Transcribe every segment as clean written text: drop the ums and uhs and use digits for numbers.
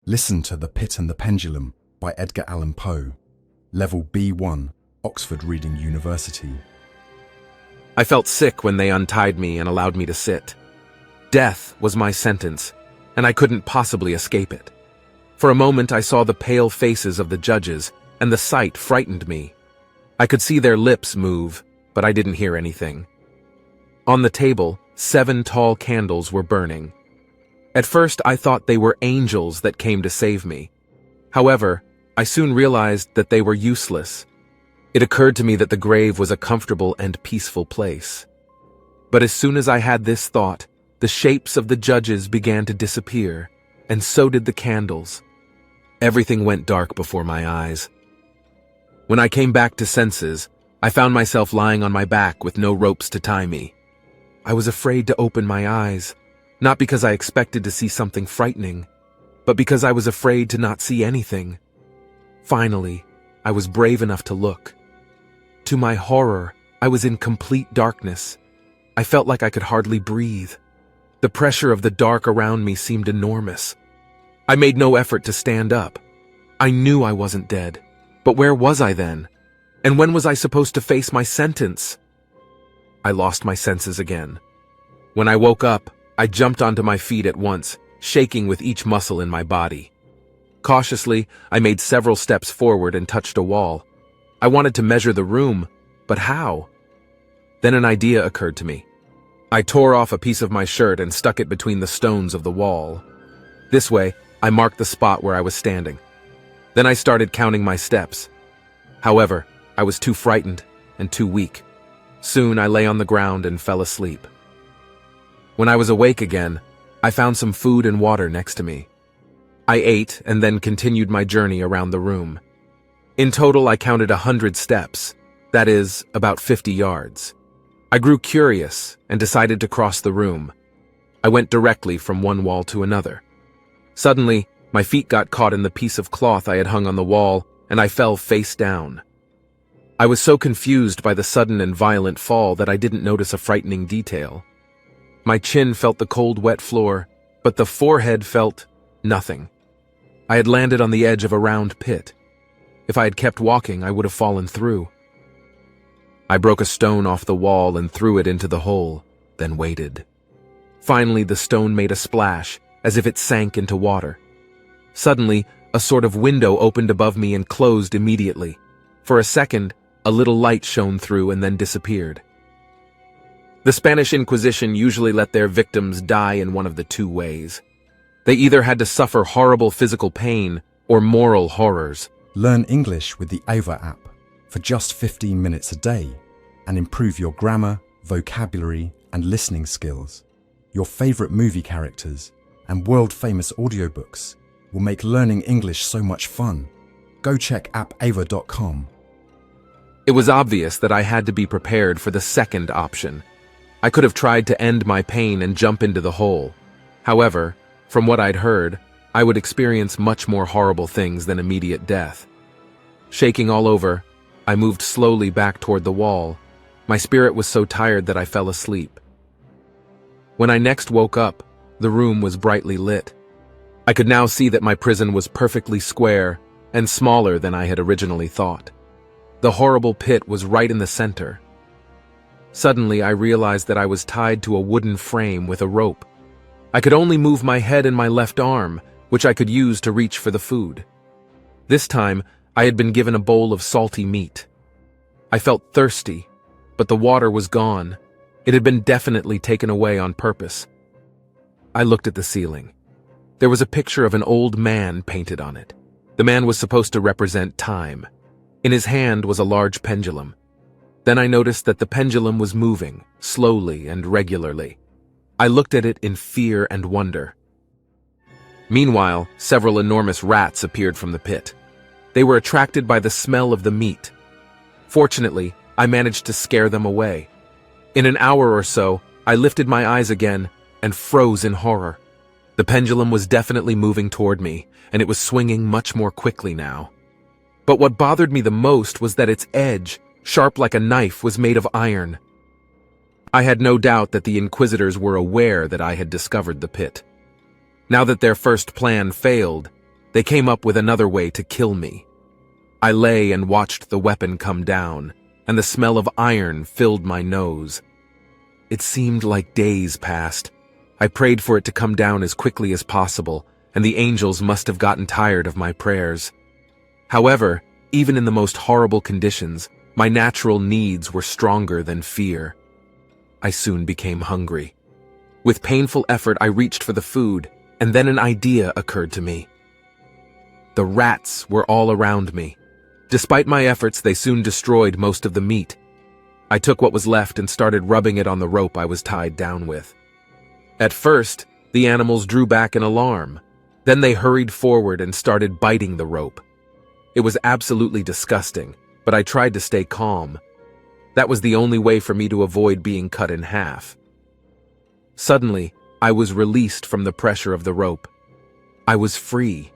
Listen to The Pit and the Pendulum by Edgar Allan Poe. Level B1, Oxford Reading University. I felt sick when they untied me and allowed me to sit. Death was my sentence, and I couldn't possibly escape it. For a moment I saw the pale faces of the judges, and the sight frightened me. I could see their lips move, but I didn't hear anything. On the table, 7 tall candles were burning. At first I thought they were angels that came to save me. However, I soon realized that they were useless. It occurred to me that the grave was a comfortable and peaceful place. But as soon as I had this thought, the shapes of the judges began to disappear, and so did the candles. Everything went dark before my eyes. When I came back to senses, I found myself lying on my back with no ropes to tie me. I was afraid to open my eyes, not because I expected to see something frightening, but because I was afraid to not see anything. Finally, I was brave enough to look. To my horror, I was in complete darkness. I felt like I could hardly breathe. The pressure of the dark around me seemed enormous. I made no effort to stand up. I knew I wasn't dead, but where was I then? And when was I supposed to face my sentence? I lost my senses again. When I woke up, I jumped onto my feet at once, shaking with each muscle in my body. Cautiously, I made several steps forward and touched a wall. I wanted to measure the room, but how? Then an idea occurred to me. I tore off a piece of my shirt and stuck it between the stones of the wall. This way, I marked the spot where I was standing. Then I started counting my steps. However, I was too frightened and too weak. Soon I lay on the ground and fell asleep. When I was awake again, I found some food and water next to me. I ate and then continued my journey around the room. In total, I counted 100 steps, that is, about 50 yards. I grew curious and decided to cross the room. I went directly from one wall to another. Suddenly, my feet got caught in the piece of cloth I had hung on the wall, and I fell face down. I was so confused by the sudden and violent fall that I didn't notice a frightening detail. My chin felt the cold, wet floor, but the forehead felt nothing. I had landed on the edge of a round pit. If I had kept walking, I would have fallen through. I broke a stone off the wall and threw it into the hole, then waited. Finally, the stone made a splash, as if it sank into water. Suddenly, a sort of window opened above me and closed immediately. For a second, a little light shone through and then disappeared. The Spanish Inquisition usually let their victims die in one of the two ways. They either had to suffer horrible physical pain or moral horrors. Learn English with the Ava app for just 15 minutes a day and improve your grammar, vocabulary, and listening skills. Your favorite movie characters and world-famous audiobooks will make learning English so much fun. Go check appava.com. It was obvious that I had to be prepared for the second option. I could have tried to end my pain and jump into the hole. However, from what I'd heard, I would experience much more horrible things than immediate death. Shaking all over, I moved slowly back toward the wall. My spirit was so tired that I fell asleep. When I next woke up, the room was brightly lit. I could now see that my prison was perfectly square and smaller than I had originally thought. The horrible pit was right in the center. Suddenly, I realized that I was tied to a wooden frame with a rope. I could only move my head and my left arm, which I could use to reach for the food. This time, I had been given a bowl of salty meat. I felt thirsty, but the water was gone. It had been definitely taken away on purpose. I looked at the ceiling. There was a picture of an old man painted on it. The man was supposed to represent time. In his hand was a large pendulum. Then I noticed that the pendulum was moving, slowly and regularly. I looked at it in fear and wonder. Meanwhile, several enormous rats appeared from the pit. They were attracted by the smell of the meat. Fortunately, I managed to scare them away. In an hour or so, I lifted my eyes again and froze in horror. The pendulum was definitely moving toward me, and it was swinging much more quickly now. But what bothered me the most was that its edge, sharp like a knife, was made of iron. I had no doubt that the Inquisitors were aware that I had discovered the pit. Now that their first plan failed, They came up with another way to kill me. I lay and watched the weapon come down, and the smell of iron filled my nose. It seemed like days passed. I prayed for it to come down as quickly as possible, and the angels must have gotten tired of my prayers. However, even in the most horrible conditions, my natural needs were stronger than fear. I soon became hungry. With painful effort, I reached for the food, and then an idea occurred to me. The rats were all around me. Despite my efforts, they soon destroyed most of the meat. I took what was left and started rubbing it on the rope I was tied down with. At first, the animals drew back in alarm. Then they hurried forward and started biting the rope. It was absolutely disgusting, but I tried to stay calm. That was the only way for me to avoid being cut in half. Suddenly, I was released from the pressure of the rope. I was free.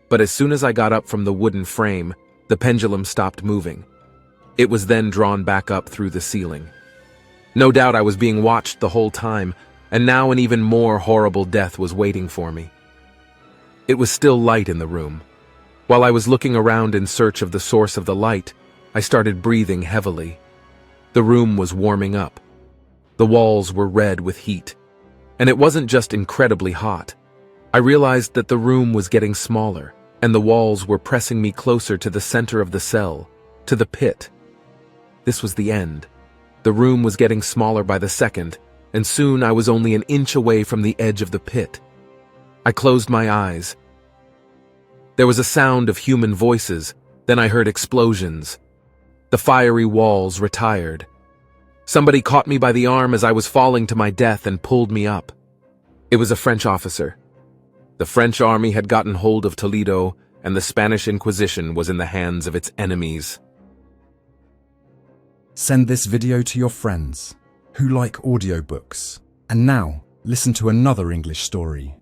But as soon as I got up from the wooden frame, the pendulum stopped moving. It was then drawn back up through the ceiling. No doubt I was being watched the whole time, and now an even more horrible death was waiting for me. It was still light in the room. While I was looking around in search of the source of the light, I started breathing heavily. The room was warming up. The walls were red with heat. And it wasn't just incredibly hot. I realized that the room was getting smaller, and the walls were pressing me closer to the center of the cell, to the pit. This was the end. The room was getting smaller by the second, and soon I was only an inch away from the edge of the pit. I closed my eyes. There was a sound of human voices, then I heard explosions. The fiery walls retired. Somebody caught me by the arm as I was falling to my death and pulled me up. It was a French officer. The French army had gotten hold of Toledo, and the Spanish Inquisition was in the hands of its enemies. Send this video to your friends who like audiobooks. And now, listen to another English story.